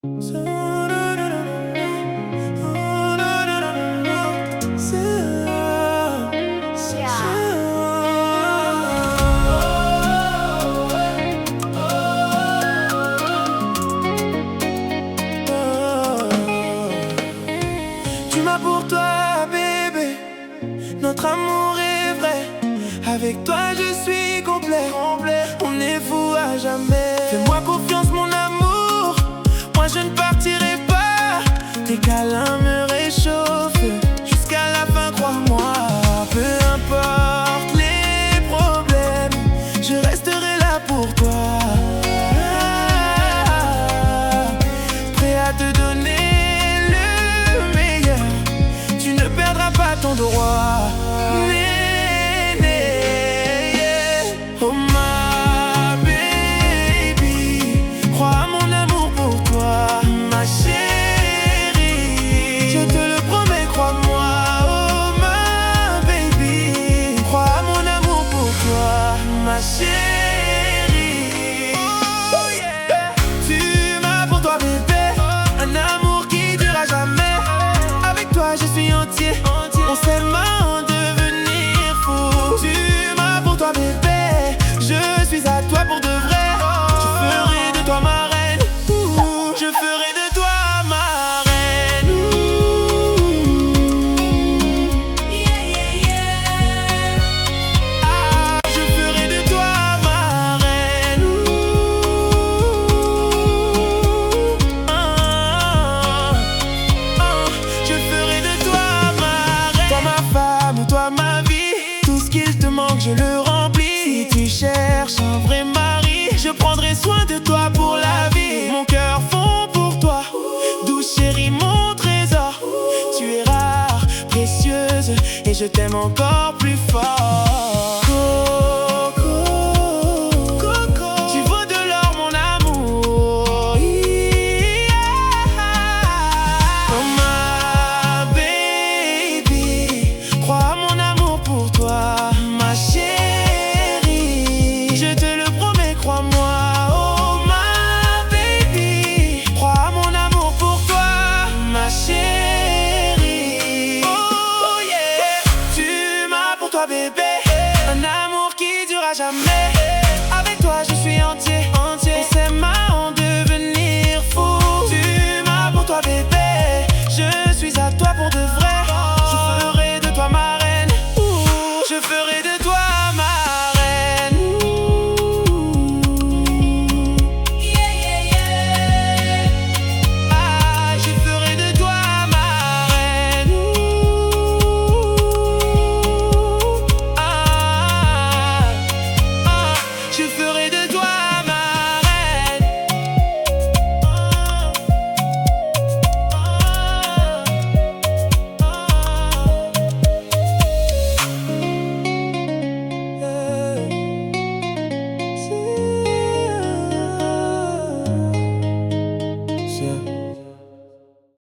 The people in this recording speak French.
Tu m'as pour toi, bébé. Notre amour est vrai. Avec toi, je suis complet. On est fou à jamais. Fais-moi confiance, mon amour. Moi, je ne partirai pas. Tes câlins me réchauffent. Jusqu'à la fin, crois-moi. Peu importe les problèmes, je resterai là pour toi. Prêt à te donner le meilleur. Tu ne perdras pas ton droit. Oh ma baby, crois à mon amour pour toi, ma chérie. Je te le promets, crois-moi. Oh ma baby, crois à mon amour pour toi, ma chérie. Oh yeah. Tu m'as pour toi, bébé, un amour qui durera jamais. Avec toi, je suis entier. On s'aime à en devenir fou. Tu m'as pour toi, bébé. Je suis à toi pour de vrai. Je ferai de toi ma reine. Je ferai de toi ma reine. Ah, je ferai de toi ma reine. Je ferai de toi ma reine. Toi ma femme, toi ma vie. Tout ce qu'il te manque, je le remplis. Si tu cherches un vrai mari, je prendrai soin de toi pour la vie. Mon cœur fond pour toi, douce chérie, mon trésor. Tu es rare, précieuse, et je t'aime encore plus fort.